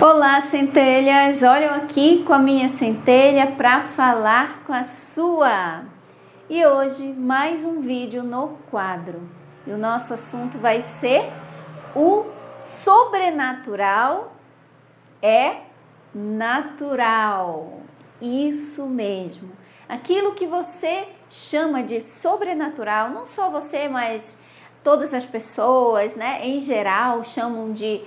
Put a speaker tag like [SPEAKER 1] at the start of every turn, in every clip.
[SPEAKER 1] Olá, centelhas! Olha eu aqui com a minha centelha para falar com a sua. E hoje mais um vídeo no quadro. E o nosso assunto vai ser o sobrenatural é natural. Isso mesmo. Aquilo que você chama de sobrenatural, não só você, mas todas as pessoas, né, em geral, chamam de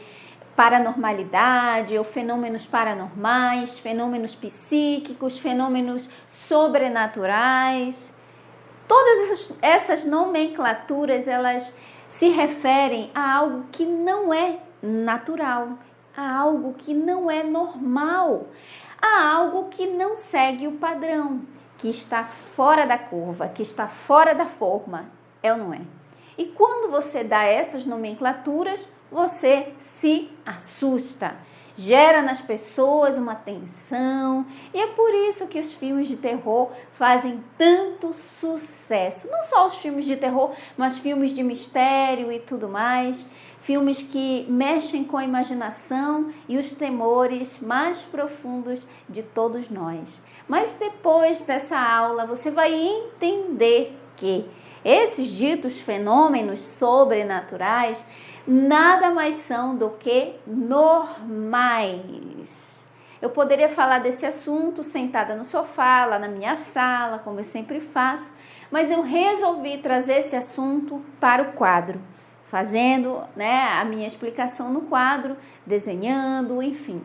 [SPEAKER 1] paranormalidade ou fenômenos paranormais, fenômenos psíquicos, fenômenos sobrenaturais. Todas essas nomenclaturas, elas se referem a algo que não é natural, a algo que não é normal, a algo que não segue o padrão, que está fora da curva, que está fora da forma, é ou não é? E quando você dá essas nomenclaturas, você se assusta, gera nas pessoas uma tensão, e é por isso que os filmes de terror fazem tanto sucesso. Não só os filmes de terror, mas filmes de mistério e tudo mais, filmes que mexem com a imaginação e os temores mais profundos de todos nós. Mas depois dessa aula, você vai entender que esses ditos fenômenos sobrenaturais nada mais são do que normais. Eu poderia falar desse assunto sentada no sofá, lá na minha sala, como eu sempre faço, mas eu resolvi trazer esse assunto para o quadro, fazendo, a minha explicação no quadro, desenhando, enfim.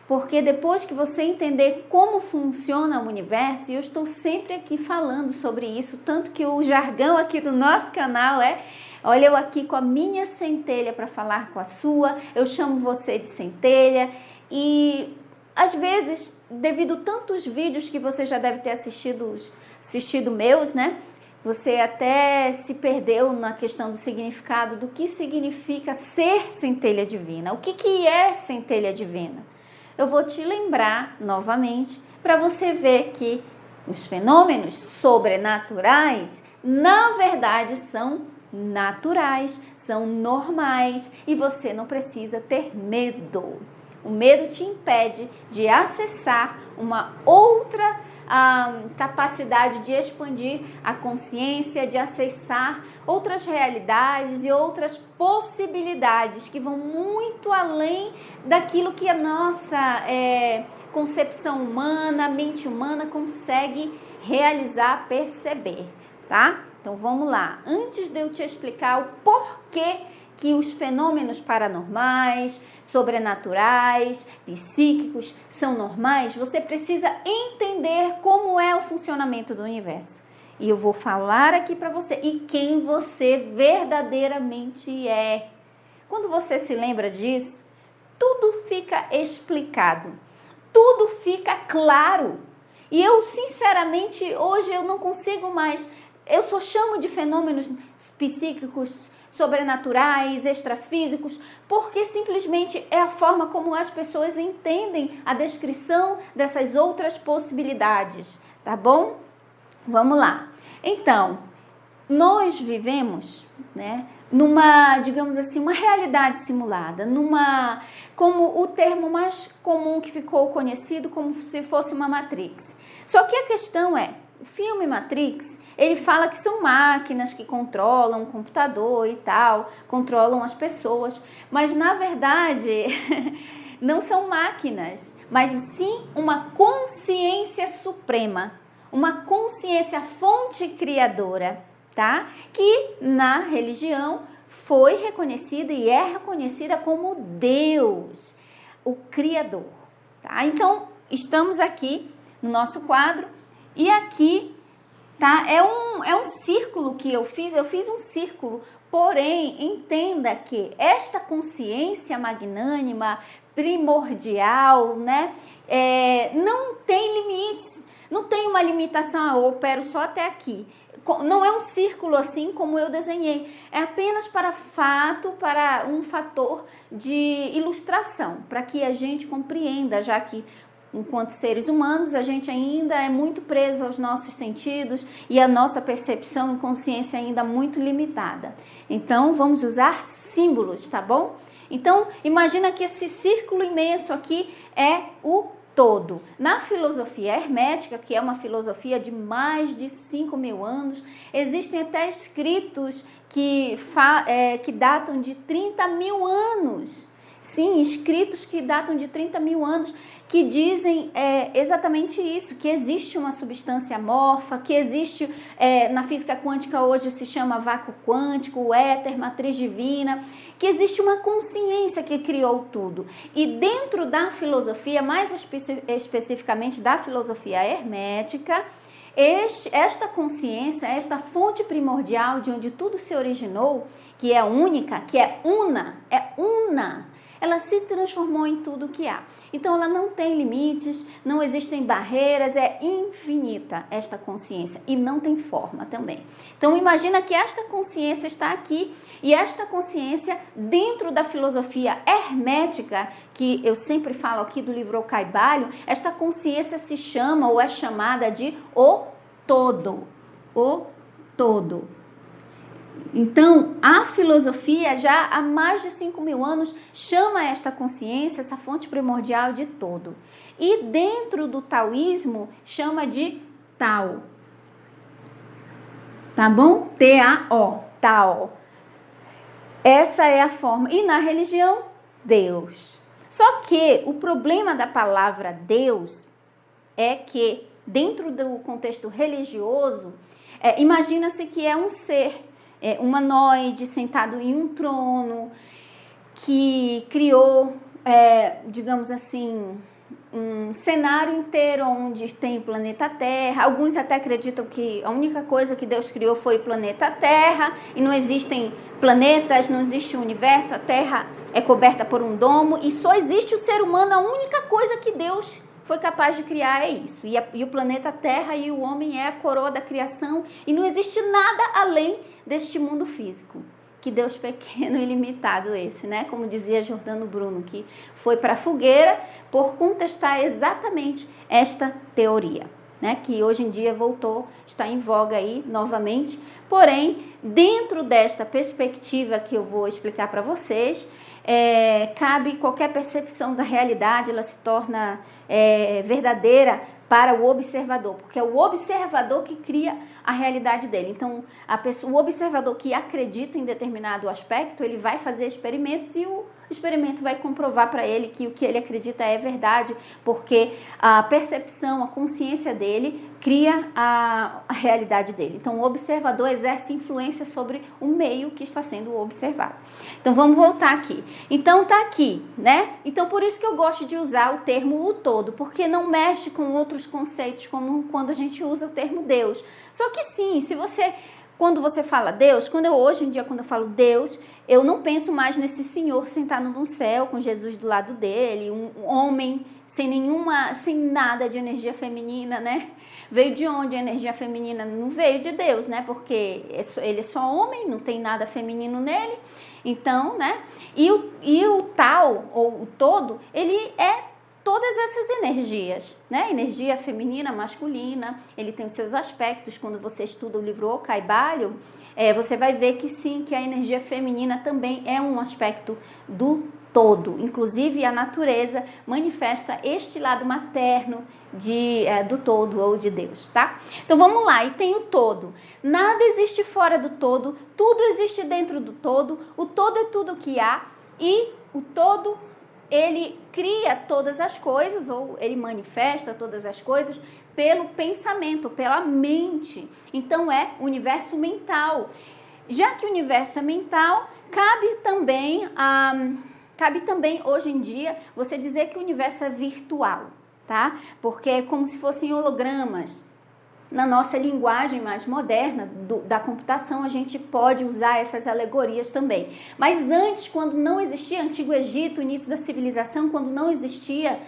[SPEAKER 1] Porque depois que você entender como funciona o universo, e eu estou sempre aqui falando sobre isso, tanto que o jargão aqui do nosso canal é: olha eu aqui com a minha centelha para falar com a sua, eu chamo você de centelha. E às vezes, devido a tantos vídeos que você já deve ter assistido meus, você até se perdeu na questão do significado, do que significa ser centelha divina. O que é centelha divina? Eu vou te lembrar novamente para você ver que os fenômenos sobrenaturais, na verdade, são naturais, são normais e você não precisa ter medo. O medo te impede de acessar uma outra capacidade de expandir a consciência, de acessar outras realidades e outras possibilidades que vão muito além daquilo que a nossa concepção humana, mente humana consegue realizar, perceber, tá? Então vamos lá. Antes de eu te explicar o porquê que os fenômenos paranormais, sobrenaturais, psíquicos são normais, você precisa entender como é o funcionamento do universo. E eu vou falar aqui para você e quem você verdadeiramente é. Quando você se lembra disso, tudo fica explicado, tudo fica claro. E eu, sinceramente, hoje eu não consigo mais, eu só chamo de fenômenos psíquicos, sobrenaturais, extrafísicos, porque simplesmente é a forma como as pessoas entendem a descrição dessas outras possibilidades, tá bom? Vamos lá. Então, nós vivemos, numa, digamos assim, uma realidade simulada, como o termo mais comum que ficou conhecido, como se fosse uma Matrix. Só que a questão é, o filme Matrix, ele fala que são máquinas que controlam o computador e tal, controlam as pessoas, mas na verdade não são máquinas, mas sim uma consciência suprema, uma consciência fonte criadora, tá? Que na religião foi reconhecida e é reconhecida como Deus, o Criador, tá? Então, estamos aqui no nosso quadro e aqui, tá? É um círculo que eu fiz um círculo, porém, entenda que esta consciência magnânima, primordial, não tem limites, não tem uma limitação, eu opero só até aqui. Não é um círculo assim como eu desenhei, é apenas para um fator de ilustração, para que a gente compreenda, já que enquanto seres humanos, a gente ainda é muito preso aos nossos sentidos e a nossa percepção e consciência ainda muito limitada. Então, vamos usar símbolos, tá bom? Então, imagina que esse círculo imenso aqui é o todo. Na filosofia hermética, que é uma filosofia de mais de 5.000 anos, existem até escritos que datam de 30.000 anos. Sim, escritos que datam de 30.000 anos, que dizem exatamente isso, que existe uma substância amorfa, que existe, na física quântica hoje se chama vácuo quântico, o éter, matriz divina, que existe uma consciência que criou tudo. E dentro da filosofia, mais especificamente da filosofia hermética, esta consciência, esta fonte primordial de onde tudo se originou, que é única, que é una, ela se transformou em tudo que há. Então, ela não tem limites, não existem barreiras, é infinita esta consciência e não tem forma também. Então, imagina que esta consciência está aqui e esta consciência, dentro da filosofia hermética, que eu sempre falo aqui do livro O Caibalho, esta consciência se chama ou é chamada de o todo. O todo. Então, a filosofia já há mais de 5.000 anos chama esta consciência, essa fonte primordial de todo. E dentro do taoísmo chama de Tao. Tá bom? T-A-O, Tao. Essa é a forma. E na religião, Deus. Só que o problema da palavra Deus é que, dentro do contexto religioso, imagina-se que é um ser humanoide sentado em um trono, que criou, digamos assim, um cenário inteiro onde tem o planeta Terra. Alguns até acreditam que a única coisa que Deus criou foi o planeta Terra, e não existem planetas, não existe o universo, a Terra é coberta por um domo, e só existe o ser humano, a única coisa que Deus foi capaz de criar é isso. E o planeta Terra e o homem é a coroa da criação, e não existe nada além deste mundo físico. Que Deus pequeno e limitado esse, né? Como dizia Giordano Bruno, que foi para a fogueira por contestar exatamente esta teoria, né? Que hoje em dia está em voga aí novamente. Porém, dentro desta perspectiva que eu vou explicar para vocês, cabe qualquer percepção da realidade, ela se torna verdadeira para o observador, porque é o observador que cria a realidade dele. Então, o observador que acredita em determinado aspecto, ele vai fazer experimentos e o experimento vai comprovar para ele que o que ele acredita é verdade, porque a percepção, a consciência dele cria a realidade dele. Então, o observador exerce influência sobre o meio que está sendo observado. Então, vamos voltar aqui. Então, tá aqui, né? Então, por isso que eu gosto de usar o termo o todo, porque não mexe com outros conceitos, como quando a gente usa o termo Deus. Só que sim, quando você fala Deus, hoje em dia, quando eu falo Deus, eu não penso mais nesse senhor sentado no céu, com Jesus do lado dele, um homem sem nada de energia feminina, né? Veio de onde a energia feminina? Não veio de Deus, né? Porque ele é só homem, não tem nada feminino nele. Então, né? E o tal, ou o todo, ele é todas essas energias, né? Energia feminina, masculina, ele tem os seus aspectos. Quando você estuda o livro O Caibalho, você vai ver que sim, que a energia feminina também é um aspecto do todo. Inclusive, a natureza manifesta este lado materno do todo ou de Deus, tá? Então, vamos lá. E tem o todo. Nada existe fora do todo, tudo existe dentro do todo, o todo é tudo que há, e o todo, ele cria todas as coisas, ou ele manifesta todas as coisas pelo pensamento, pela mente. Então, é universo mental. Já que o universo é mental, cabe também hoje em dia você dizer que o universo é virtual, tá? Porque é como se fossem hologramas. Na nossa linguagem mais moderna da computação, a gente pode usar essas alegorias também. Mas antes, quando não existia Antigo Egito, início da civilização, quando não existia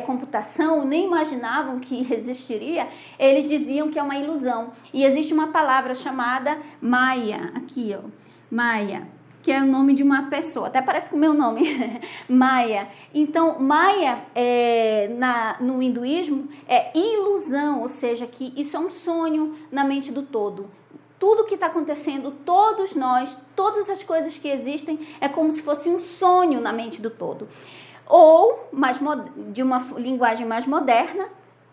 [SPEAKER 1] computação, nem imaginavam que existiria, eles diziam que é uma ilusão. E existe uma palavra chamada Maya, aqui ó, Maya, que é o nome de uma pessoa, até parece com o meu nome, Maya. Então, Maya, no hinduísmo, é ilusão, ou seja, que isso é um sonho na mente do todo. tudo que está acontecendo, todos nós, todas as coisas que existem, é como se fosse um sonho na mente do todo. Ou, de uma linguagem mais moderna,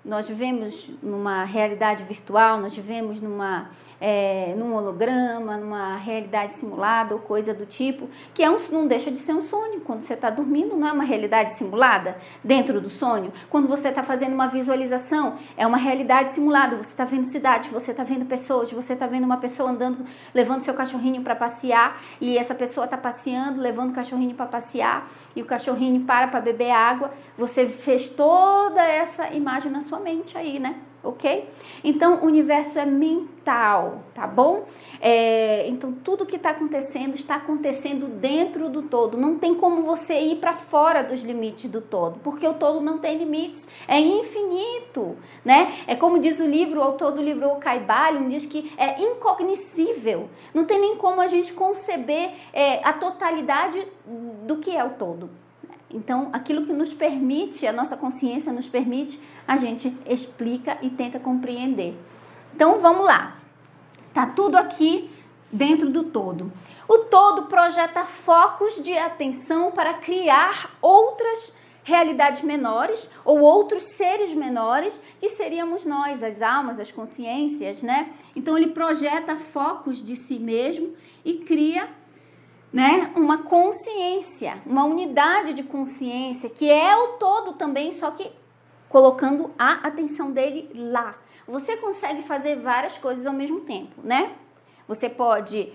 [SPEAKER 1] nós vivemos numa realidade virtual, nós vivemos num holograma, numa realidade simulada ou coisa do tipo, que não deixa de ser um sonho. Quando você está dormindo, não é uma realidade simulada dentro do sonho? Quando você está fazendo uma visualização, é uma realidade simulada. Você está vendo cidade, você está vendo pessoas, você está vendo uma pessoa andando, levando seu cachorrinho para passear, e essa pessoa está passeando, levando o cachorrinho para passear, e o cachorrinho para beber água. Você fez toda essa imagem na sua mente aí, né? Ok? Então, o universo é mental, tá bom? Então, tudo que está acontecendo dentro do todo. Não tem como você ir para fora dos limites do todo, porque o todo não tem limites, é infinito, né? É como diz o autor do livro, o Kybalion, diz que é incognoscível. Não tem nem como a gente conceber a totalidade do que é o todo. Então, aquilo que nos permite, a nossa consciência nos permite, a gente explica e tenta compreender. Então, vamos lá. Tá tudo aqui dentro do todo. O todo projeta focos de atenção para criar outras realidades menores ou outros seres menores, que seríamos nós, as almas, as consciências, né? Então, ele projeta focos de si mesmo e cria, né, uma consciência, uma unidade de consciência, que é o todo também, só que colocando a atenção dele lá. Você consegue fazer várias coisas ao mesmo tempo, né? Você pode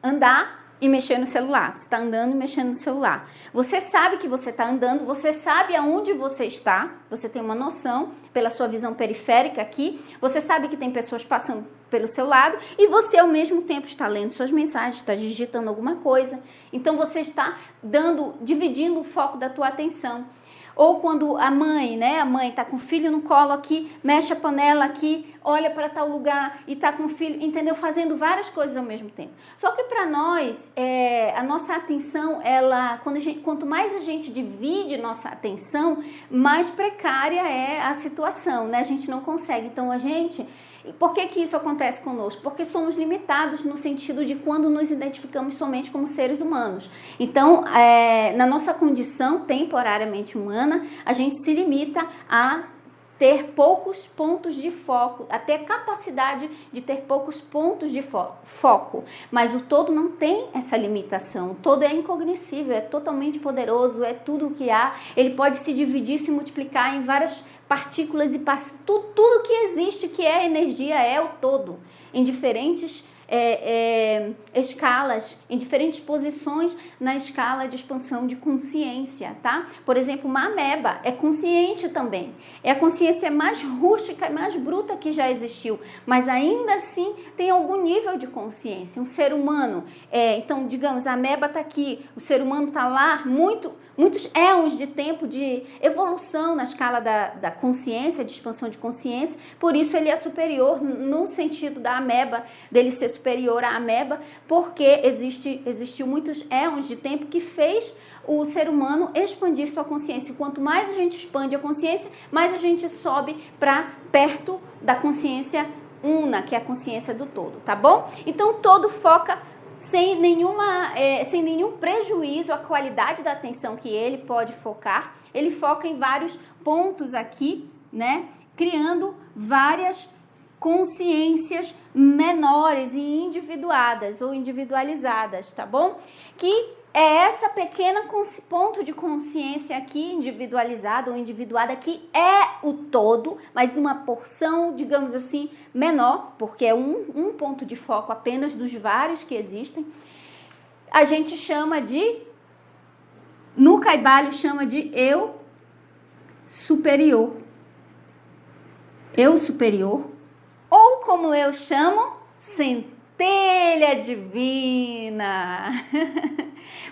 [SPEAKER 1] andar e mexer no celular. Você está andando e mexendo no celular. Você sabe que você está andando, você sabe aonde você está, você tem uma noção pela sua visão periférica aqui, você sabe que tem pessoas passando pelo seu lado e você ao mesmo tempo está lendo suas mensagens, está digitando alguma coisa. Então você está dividindo o foco da tua atenção. Ou quando a mãe, né? A mãe está com o filho no colo aqui, mexe a panela aqui, olha para tal lugar e está com o filho, entendeu? Fazendo várias coisas ao mesmo tempo. Só que para nós, a nossa atenção, quanto mais a gente divide nossa atenção, mais precária é a situação, né? A gente não consegue. Então, por que isso acontece conosco? Porque somos limitados no sentido de quando nos identificamos somente como seres humanos. Então, na nossa condição temporariamente humana, a gente se limita a ter poucos pontos de foco, a ter capacidade de ter poucos pontos de foco. Mas o todo não tem essa limitação. O todo é incognoscível, é totalmente poderoso, é tudo o que há. Ele pode se dividir, se multiplicar em várias partículas e tudo que existe, que é energia, é o todo, em diferentes escalas, em diferentes posições na escala de expansão de consciência, tá? Por exemplo, uma ameba é consciente também, é a consciência mais rústica e mais bruta que já existiu, mas ainda assim tem algum nível de consciência. Um ser humano, então, digamos, a ameba está aqui, o ser humano está lá, muitos éons de tempo de evolução na escala da consciência, de expansão de consciência, por isso ele é superior no sentido da ameba, dele ser superior à ameba, porque existiu muitos éons de tempo que fez o ser humano expandir sua consciência. Quanto mais a gente expande a consciência, mais a gente sobe para perto da consciência una, que é a consciência do todo, tá bom? Então, o todo foca sem nenhum prejuízo à qualidade da atenção que ele pode focar. Ele foca em vários pontos aqui, né? Criando várias consciências menores e individuadas ou individualizadas, tá bom? Que é essa pequena ponto de consciência aqui, individualizada ou individuada, que é o todo, mas numa porção, digamos assim, menor, porque é um ponto de foco apenas dos vários que existem. A gente chama no Kybalion chama de eu superior. Eu superior, ou como eu chamo, centelha divina.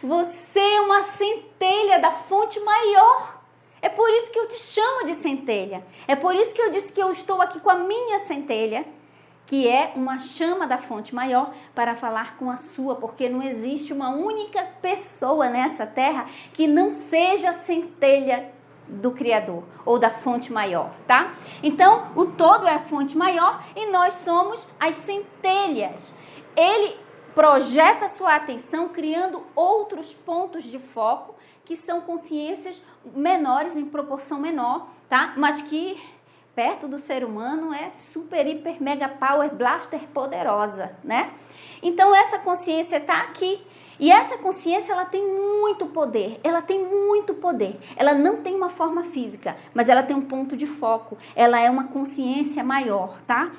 [SPEAKER 1] Você é uma centelha da fonte maior. É por isso que eu te chamo de centelha. É por isso que eu disse que eu estou aqui com a minha centelha, que é uma chama da fonte maior, para falar com a sua, porque não existe uma única pessoa nessa terra que não seja centelha do Criador, ou da fonte maior, tá? Então, o todo é a fonte maior e nós somos as centelhas. Ele projeta sua atenção criando outros pontos de foco, que são consciências menores, em proporção menor, tá? Mas que, perto do ser humano, é super, hiper, mega, power, blaster poderosa, né? Então, essa consciência está aqui. E essa consciência, ela tem muito poder, Ela não tem uma forma física, mas ela tem um ponto de foco. Ela é uma consciência maior, tá?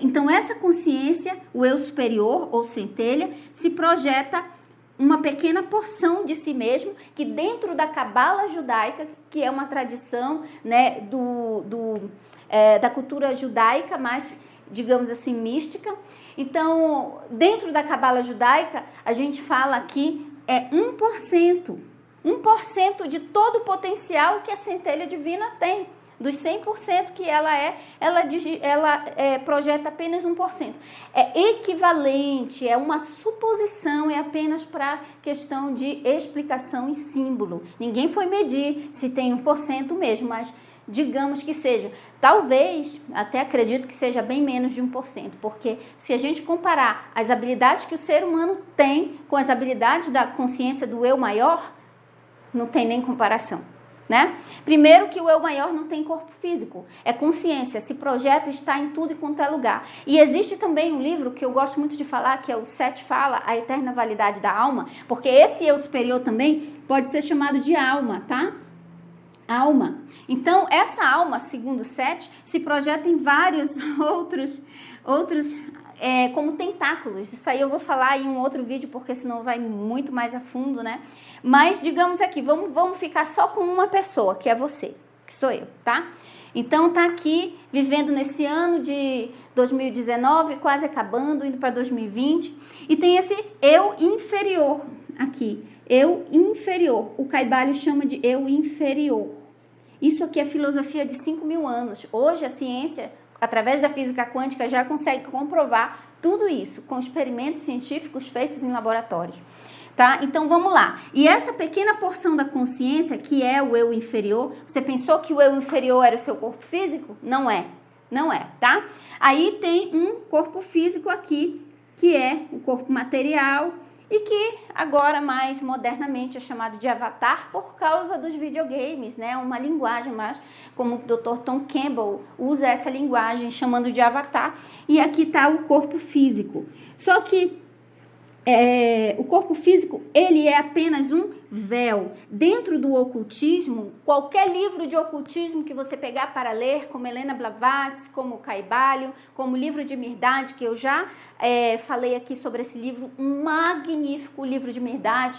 [SPEAKER 1] Então, essa consciência, o eu superior ou centelha, se projeta uma pequena porção de si mesmo, que dentro da cabala judaica, que é uma tradição, né, da cultura judaica, mais, digamos assim, mística. Então, dentro da cabala judaica, a gente fala que é 1% de todo o potencial que a centelha divina tem. Dos 100% que ela projeta apenas 1%. É equivalente, é uma suposição, é apenas para questão de explicação e símbolo. Ninguém foi medir se tem 1% mesmo, mas digamos que seja. Talvez, até acredito que seja bem menos de 1%, porque se a gente comparar as habilidades que o ser humano tem com as habilidades da consciência do eu maior, não tem nem comparação, né? Primeiro que o eu maior não tem corpo físico, é consciência, se projeta, está em tudo e quanto é lugar. E existe também um livro que eu gosto muito de falar, que é o Sete Fala, A Eterna Validade da Alma, porque esse eu superior também pode ser chamado de alma, tá? Alma. Então, essa alma, segundo Sete, se projeta em vários outros como tentáculos. Isso aí eu vou falar em um outro vídeo, porque senão vai muito mais a fundo, né? Mas, digamos aqui, vamos ficar só com uma pessoa, que é você, que sou eu, tá? Então, tá aqui, vivendo nesse ano de 2019, quase acabando, indo para 2020, e tem esse eu inferior aqui, eu inferior. O Caibalho chama de eu inferior. Isso aqui é filosofia de 5.000 anos. Hoje a ciência, através da física quântica, já consegue comprovar tudo isso com experimentos científicos feitos em laboratórios. Tá? Então vamos lá. E essa pequena porção da consciência, que é o eu inferior, você pensou que o eu inferior era o seu corpo físico? Não é. Não é, tá? Aí tem um corpo físico aqui, que é o corpo material, e que agora mais modernamente é chamado de avatar por causa dos videogames, né? Uma linguagem mais, como o Dr. Tom Campbell usa essa linguagem chamando de avatar, e aqui está o corpo físico. Só que o corpo físico, ele é apenas um véu. Dentro do ocultismo, qualquer livro de ocultismo que você pegar para ler, como Helena Blavatsky, como Caibalho, como o livro de Mirdad, que eu já falei aqui sobre esse livro, um magnífico livro de Mirdad.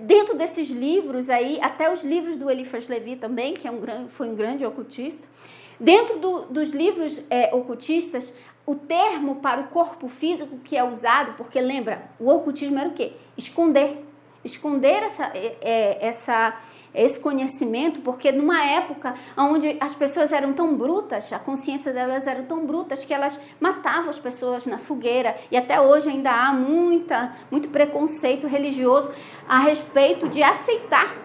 [SPEAKER 1] Dentro desses livros aí, até os livros do Eliphas Levi também, que foi um grande ocultista. Dentro dos livros ocultistas, o termo para o corpo físico que é usado, porque lembra, o ocultismo era o quê? Esconder esse conhecimento, porque numa época onde as pessoas eram tão brutas, a consciência delas era tão brutas que elas matavam as pessoas na fogueira, e até hoje ainda há muito preconceito religioso a respeito de aceitar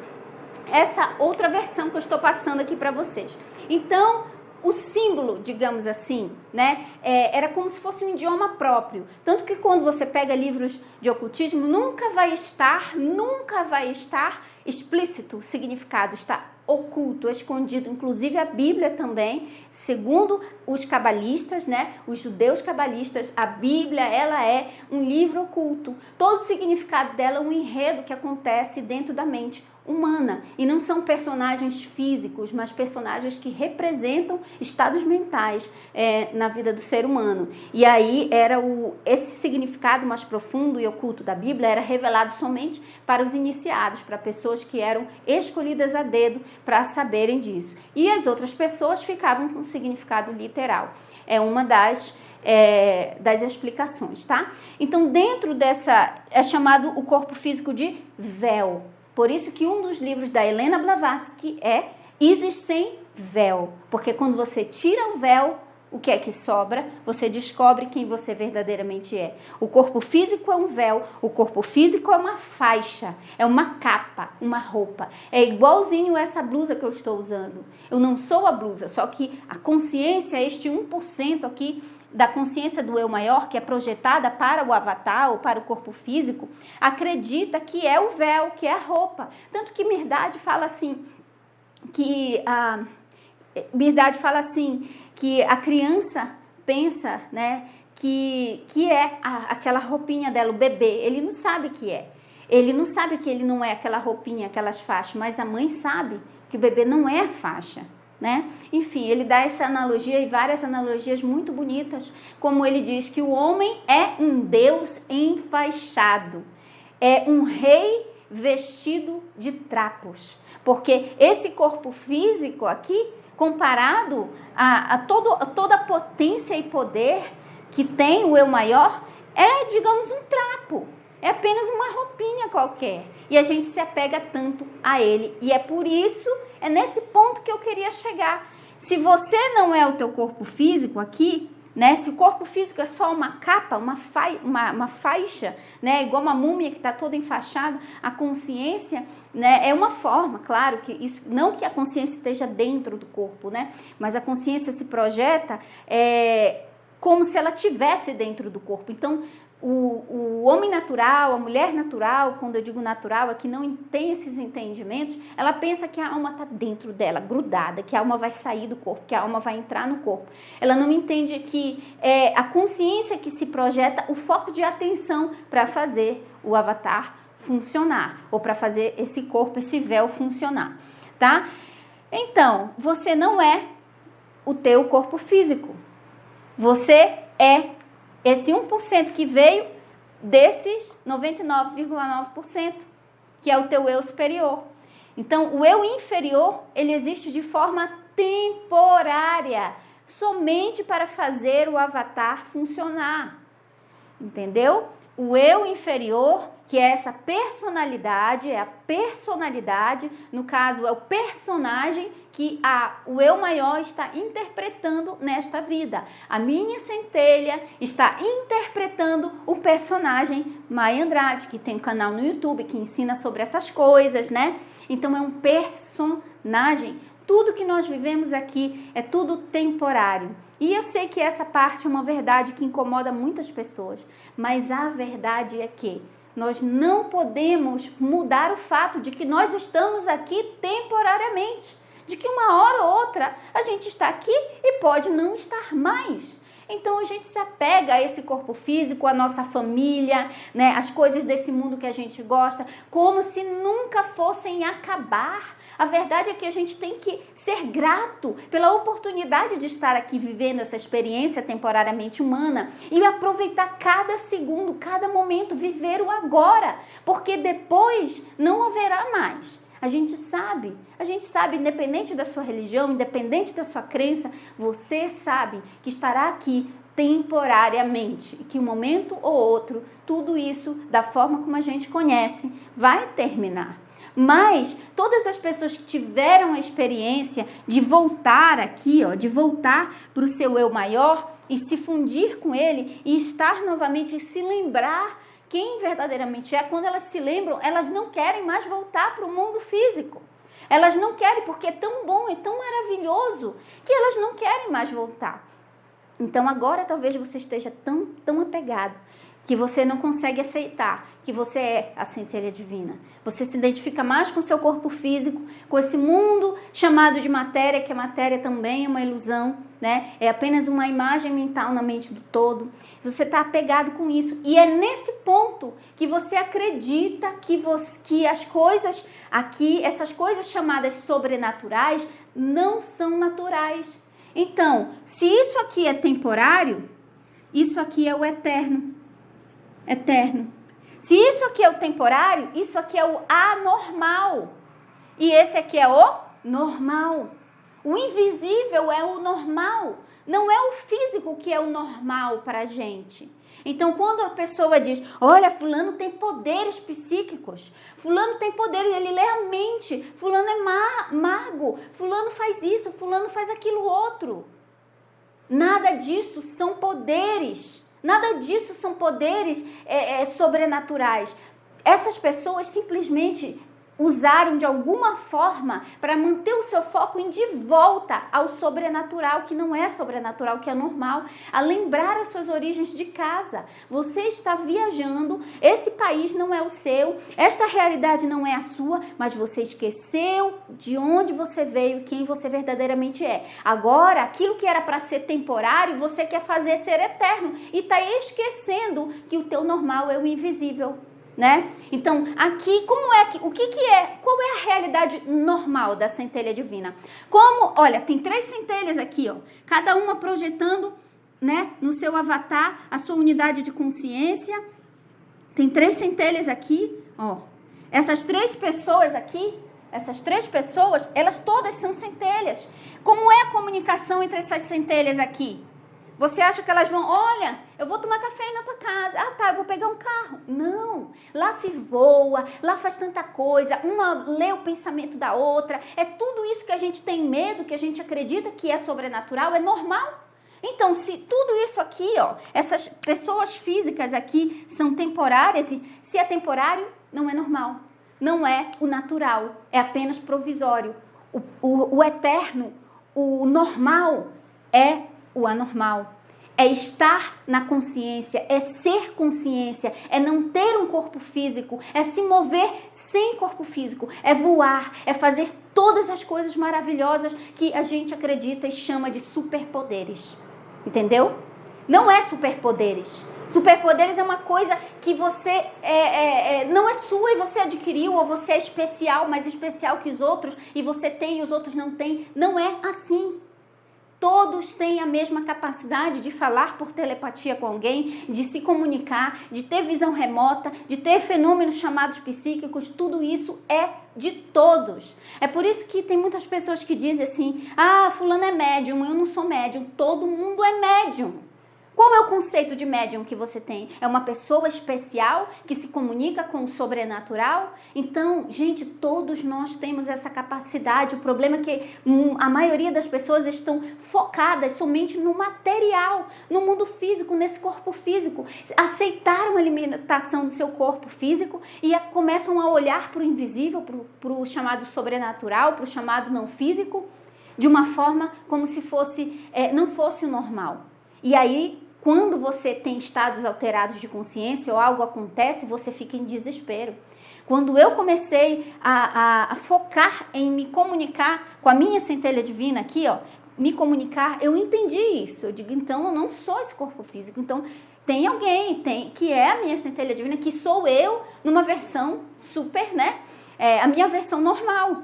[SPEAKER 1] essa outra versão que eu estou passando aqui para vocês. Então, o símbolo, digamos assim, né, era como se fosse um idioma próprio. Tanto que quando você pega livros de ocultismo, nunca vai estar explícito o significado, está oculto, escondido. Inclusive a Bíblia também, segundo os cabalistas, né, os judeus cabalistas, a Bíblia, ela é um livro oculto. Todo o significado dela é um enredo que acontece dentro da mente humana, e não são personagens físicos, mas personagens que representam estados mentais na vida do ser humano. E aí esse significado mais profundo e oculto da Bíblia era revelado somente para os iniciados, para pessoas que eram escolhidas a dedo para saberem disso. E as outras pessoas ficavam com o significado literal. É uma das explicações, tá? Então, dentro dessa, é chamado o corpo físico de véu. Por isso que um dos livros da Helena Blavatsky é Isis sem véu. Porque quando você tira o véu, o que é que sobra, você descobre quem você verdadeiramente é. O corpo físico é um véu, o corpo físico é uma faixa, é uma capa, uma roupa. É igualzinho essa blusa que eu estou usando. Eu não sou a blusa, só que a consciência, este 1% aqui da consciência do eu maior, que é projetada para o avatar ou para o corpo físico, acredita que é o véu, que é a roupa. Tanto que Mirdade fala assim, que a criança pensa, né, que é aquela roupinha dela, o bebê. Ele não sabe que é. Ele não sabe que ele não é aquela roupinha, aquelas faixas, mas a mãe sabe que o bebê não é a faixa, né? Enfim, ele dá essa analogia e várias analogias muito bonitas, como ele diz que o homem é um Deus enfaixado, é um rei vestido de trapos, porque esse corpo físico aqui, comparado a toda a potência e poder que tem o eu maior, é, digamos, um trapo, é apenas uma roupinha qualquer, e a gente se apega tanto a ele, e é por isso, é nesse ponto que eu queria chegar. Se você não é o teu corpo físico aqui, né? Se o corpo físico é só uma capa, uma faixa, né? Igual uma múmia que está toda enfaixada, a consciência, né? É uma forma, claro, que isso, não que a consciência esteja dentro do corpo, né? Mas a consciência se projeta como se ela estivesse dentro do corpo. Então, o homem natural, a mulher natural, quando eu digo natural, é que não tem esses entendimentos, ela pensa que a alma está dentro dela, grudada, que a alma vai sair do corpo, que a alma vai entrar no corpo. Ela não entende que é a consciência que se projeta o foco de atenção para fazer o avatar funcionar, ou para fazer esse corpo, esse véu funcionar, tá? Então, você não é o teu corpo físico. Você é esse 1% que veio desses 99,9%, que é o teu eu superior. Então, o eu inferior, ele existe de forma temporária, somente para fazer o avatar funcionar. Entendeu? O eu inferior, que é essa personalidade, é a personalidade, no caso é o personagem que o eu maior está interpretando nesta vida. A minha centelha está interpretando o personagem Maia Andrade, que tem um canal no YouTube que ensina sobre essas coisas, né? Então é um personagem. Tudo que nós vivemos aqui é tudo temporário. E eu sei que essa parte é uma verdade que incomoda muitas pessoas, mas a verdade é que nós não podemos mudar o fato de que nós estamos aqui temporariamente, de que uma hora ou outra a gente está aqui e pode não estar mais. Então a gente se apega a esse corpo físico, a nossa família, né, as coisas desse mundo que a gente gosta, como se nunca fossem acabar. A verdade é que a gente tem que ser grato pela oportunidade de estar aqui vivendo essa experiência temporariamente humana e aproveitar cada segundo, cada momento, viver o agora, porque depois não haverá mais. A gente sabe, independente da sua religião, independente da sua crença, você sabe que estará aqui temporariamente e que um momento ou outro, tudo isso, da forma como a gente conhece, vai terminar. Mas todas as pessoas que tiveram a experiência de voltar aqui, de voltar para o seu eu maior e se fundir com ele e estar novamente e se lembrar quem verdadeiramente é, quando elas se lembram, elas não querem mais voltar para o mundo físico. Elas não querem, porque é tão bom, é tão maravilhoso, que elas não querem mais voltar. Então agora talvez você esteja tão apegado que você não consegue aceitar que você é a centelha divina. Você se identifica mais com o seu corpo físico, com esse mundo chamado de matéria, que a matéria também é uma ilusão, né? É apenas uma imagem mental na mente do todo. Você está apegado com isso. E é nesse ponto que você acredita que as coisas aqui, essas coisas chamadas sobrenaturais, não são naturais. Então, se isso aqui é temporário, isso aqui é o eterno. Se isso aqui é o temporário, isso aqui é o anormal. E esse aqui é o normal. O invisível é o normal. Não é o físico que é o normal para a gente. Então, quando a pessoa diz, olha, fulano tem poderes psíquicos, fulano tem poder, ele lê a mente, fulano é mago, fulano faz isso, fulano faz aquilo outro. Nada disso são poderes. Nada disso são poderes sobrenaturais. Essas pessoas simplesmente usaram de alguma forma para manter o seu foco em de volta ao sobrenatural, que não é sobrenatural, que é normal, a lembrar as suas origens de casa. Você está viajando, esse país não é o seu, esta realidade não é a sua, mas você esqueceu de onde você veio, quem você verdadeiramente é. Agora, aquilo que era para ser temporário, você quer fazer ser eterno e está esquecendo que o teu normal é o invisível. Né? Então, aqui, qual é a realidade normal da centelha divina? Olha, tem 3 centelhas aqui, ó, cada uma projetando, né, no seu avatar a sua unidade de consciência. Tem 3 centelhas aqui, ó. Essas 3 pessoas aqui, elas todas são centelhas. Como é a comunicação entre essas centelhas aqui? Você acha que elas vão, olha, eu vou tomar café aí na tua casa. Ah, tá, eu vou pegar um carro. Não, lá se voa, lá faz tanta coisa. Uma lê o pensamento da outra. É tudo isso que a gente tem medo, que a gente acredita que é sobrenatural, é normal. Então, se tudo isso aqui, ó, essas pessoas físicas aqui são temporárias, e se é temporário, não é normal. Não é o natural, é apenas provisório. O eterno, o normal é o anormal, é estar na consciência, é ser consciência, é não ter um corpo físico, é se mover sem corpo físico, é voar, é fazer todas as coisas maravilhosas que a gente acredita e chama de superpoderes, entendeu? Não é superpoderes. Superpoderes é uma coisa que você não é sua e você adquiriu, ou você é especial, mais especial que os outros, e você tem e os outros não têm. Não é assim. Todos têm a mesma capacidade de falar por telepatia com alguém, de se comunicar, de ter visão remota, de ter fenômenos chamados psíquicos. Tudo isso é de todos. É por isso que tem muitas pessoas que dizem assim, ah, fulano é médium, eu não sou médium. Todo mundo é médium. Qual é o conceito de médium que você tem? É uma pessoa especial que se comunica com o sobrenatural? Então, gente, todos nós temos essa capacidade. O problema é que a maioria das pessoas estão focadas somente no material, no mundo físico, nesse corpo físico. Aceitaram a limitação do seu corpo físico e começam a olhar para o invisível, para o chamado sobrenatural, para o chamado não físico, de uma forma como se não fosse o normal. E aí, quando você tem estados alterados de consciência ou algo acontece, você fica em desespero. Quando eu comecei a focar em me comunicar com a minha centelha divina aqui, ó, me comunicar, eu entendi isso. Eu digo, então eu não sou esse corpo físico. Então tem alguém que é a minha centelha divina, que sou eu numa versão super, né? A minha versão normal.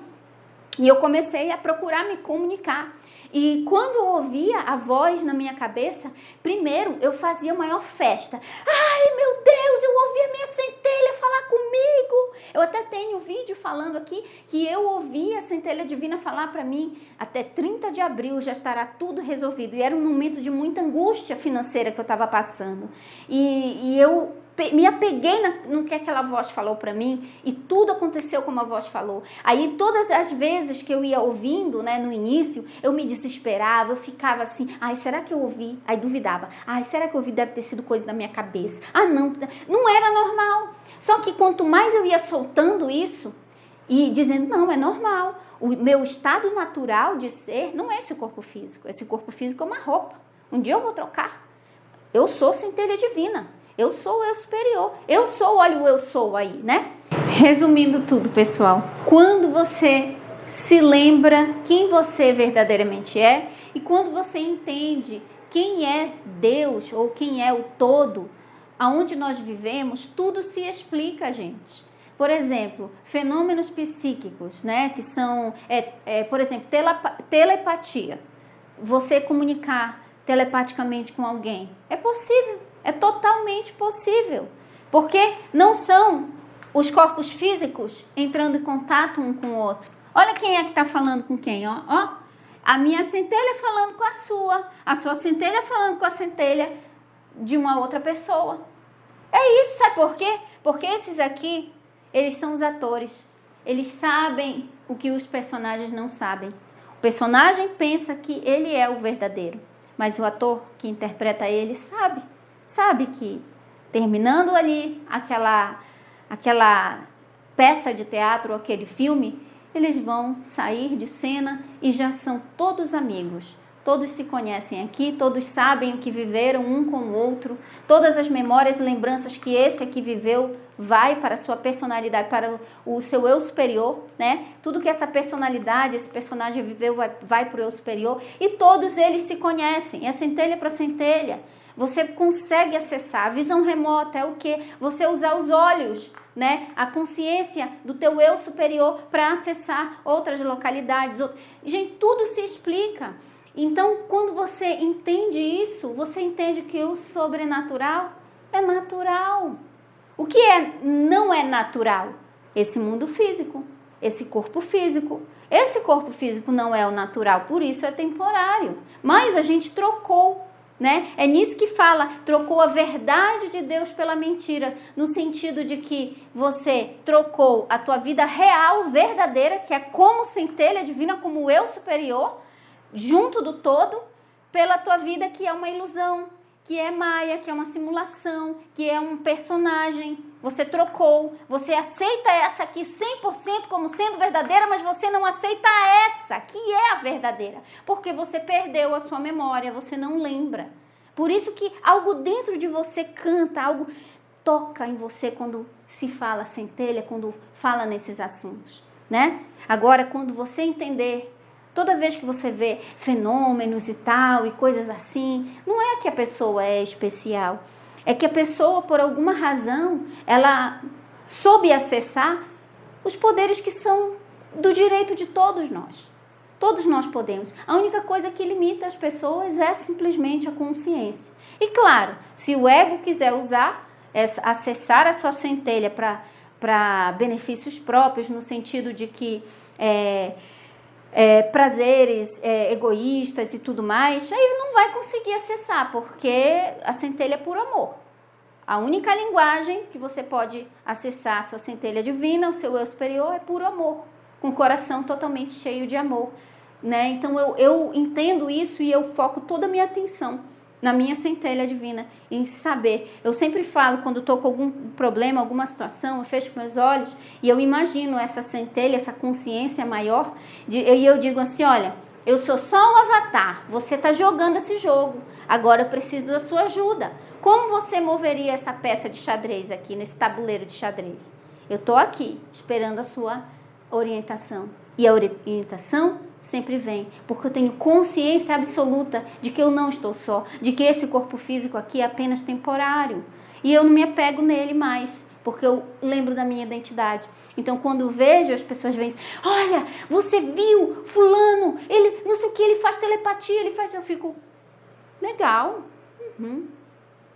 [SPEAKER 1] E eu comecei a procurar me comunicar. E quando eu ouvia a voz na minha cabeça, primeiro eu fazia a maior festa. Ai, meu Deus, eu ouvi a minha centelha falar comigo. Eu até tenho um vídeo falando aqui que eu ouvi a centelha divina falar para mim, até 30 de abril já estará tudo resolvido. E era um momento de muita angústia financeira que eu estava passando. E eu me apeguei no que aquela voz falou para mim e tudo aconteceu como a voz falou. Aí todas as vezes que eu ia ouvindo, né, no início, eu me desesperava, eu ficava assim, ai, será que eu ouvi? Aí duvidava, ai, será que eu ouvi? Deve ter sido coisa da minha cabeça. Ah, não era normal. Só que quanto mais eu ia soltando isso e dizendo, não, é normal. O meu estado natural de ser não é esse corpo físico. Esse corpo físico é uma roupa. Um dia eu vou trocar. Eu sou centelha divina. Eu sou o eu superior. Eu sou, olha o eu sou aí, né? Resumindo tudo, pessoal. Quando você se lembra quem você verdadeiramente é e quando você entende quem é Deus ou quem é o todo, aonde nós vivemos, tudo se explica, gente. Por exemplo, fenômenos psíquicos, né? Que são, por exemplo, telepatia. Você comunicar telepaticamente com alguém. É possível. É totalmente possível, porque não são os corpos físicos entrando em contato um com o outro. Olha quem é que está falando com quem, ó. A minha centelha falando com a sua centelha falando com a centelha de uma outra pessoa. É isso, sabe por quê? Porque esses aqui, eles são os atores. Eles sabem o que os personagens não sabem. O personagem pensa que ele é o verdadeiro. mas o ator que interpreta ele sabe que terminando ali aquela peça de teatro, aquele filme, eles vão sair de cena e já são todos amigos. Todos se conhecem aqui, todos sabem o que viveram um com o outro, todas as memórias e lembranças que esse aqui viveu vai para a sua personalidade, para o seu eu superior, né? Tudo que essa personalidade, esse personagem viveu vai para o eu superior e todos eles se conhecem, é centelha para centelha. Você consegue acessar. A visão remota é o quê? Você usar os olhos, né? A consciência do teu eu superior para acessar outras localidades. Gente, tudo se explica. Então, quando você entende isso, você entende que o sobrenatural é natural. O que não é natural? Esse mundo físico, esse corpo físico. Esse corpo físico não é o natural, por isso é temporário. Mas a gente trocou, né? É nisso que fala, trocou a verdade de Deus pela mentira, no sentido de que você trocou a tua vida real, verdadeira, que é como centelha divina, como o eu superior, junto do todo, pela tua vida que é uma ilusão, que é maia, que é uma simulação, que é um personagem. Você trocou, você aceita essa aqui 100% como sendo verdadeira, mas você não aceita essa, que é a verdadeira, porque você perdeu a sua memória, você não lembra. Por isso que algo dentro de você canta, algo toca em você quando se fala centelha, quando fala nesses assuntos, né? Agora, quando você entender, toda vez que você vê fenômenos e tal, e coisas assim, não é que a pessoa é especial, é que a pessoa, por alguma razão, ela soube acessar os poderes que são do direito de todos nós. Todos nós podemos. A única coisa que limita as pessoas é simplesmente a consciência. E claro, se o ego quiser usar, acessar a sua centelha para benefícios próprios, no sentido de que prazeres egoístas e tudo mais, aí não vai conseguir acessar, porque a centelha é por amor. A única linguagem que você pode acessar a sua centelha divina, o seu eu superior, é puro amor, com o coração totalmente cheio de amor, né? Então eu entendo isso e eu foco toda a minha atenção na minha centelha divina, em saber. Eu sempre falo, quando estou com algum problema, alguma situação, eu fecho meus olhos e eu imagino essa centelha, essa consciência maior, e eu digo assim, olha, eu sou só um avatar, você está jogando esse jogo, agora eu preciso da sua ajuda. Como você moveria essa peça de xadrez aqui, nesse tabuleiro de xadrez? Eu estou aqui, esperando a sua orientação. E a orientação sempre vem, porque eu tenho consciência absoluta de que eu não estou só, de que esse corpo físico aqui é apenas temporário. E eu não me apego nele mais, porque eu lembro da minha identidade. Então, quando eu vejo, as pessoas veem, olha, você viu fulano, ele, não sei o que, ele faz telepatia, ele faz... Eu fico, legal,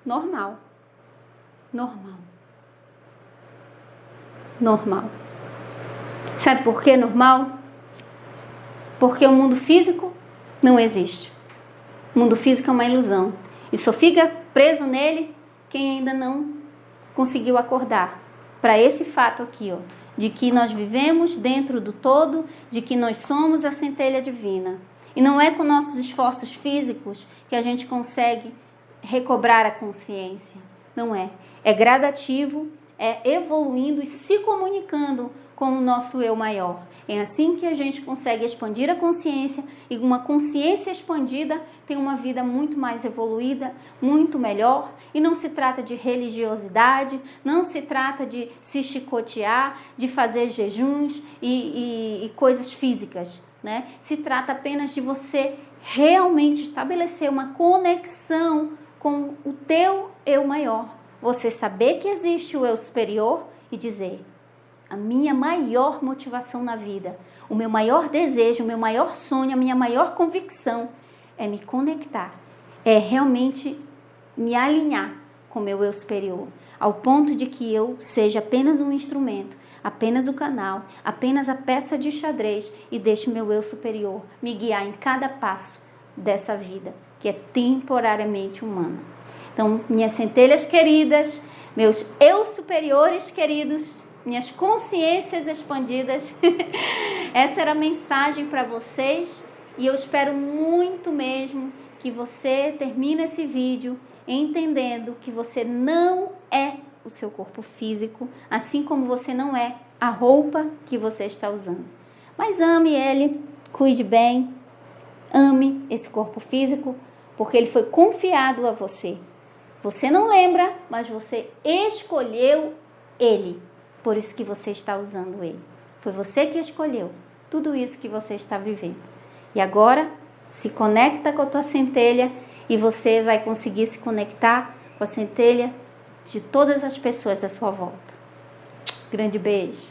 [SPEAKER 1] normal. Sabe por que normal? Porque o mundo físico não existe. O mundo físico é uma ilusão. E só fica preso nele quem ainda não conseguiu acordar para esse fato aqui, ó, de que nós vivemos dentro do todo, de que nós somos a centelha divina. E não é com nossos esforços físicos que a gente consegue recobrar a consciência. Não é. É gradativo, é evoluindo e se comunicando com o nosso eu maior. É assim que a gente consegue expandir a consciência, e uma consciência expandida tem uma vida muito mais evoluída, muito melhor, e não se trata de religiosidade, não se trata de se chicotear, de fazer jejuns e coisas físicas, né? Se trata apenas de você realmente estabelecer uma conexão com o teu eu maior. Você saber que existe o eu superior e dizer: a minha maior motivação na vida, o meu maior desejo, o meu maior sonho, a minha maior convicção é me conectar, é realmente me alinhar com o meu eu superior, ao ponto de que eu seja apenas um instrumento, apenas o canal, apenas a peça de xadrez, e deixe meu eu superior me guiar em cada passo dessa vida, que é temporariamente humana. Então, minhas centelhas queridas, meus eu superiores queridos, minhas consciências expandidas, essa era a mensagem para vocês, e eu espero muito mesmo que você termine esse vídeo entendendo que você não é o seu corpo físico, assim como você não é a roupa que você está usando. Mas ame ele, cuide bem, ame esse corpo físico, porque ele foi confiado a você. Você não lembra, mas você escolheu ele. Por isso que você está usando ele. Foi você que escolheu tudo isso que você está vivendo. E agora, se conecta com a tua centelha e você vai conseguir se conectar com a centelha de todas as pessoas à sua volta. Grande beijo.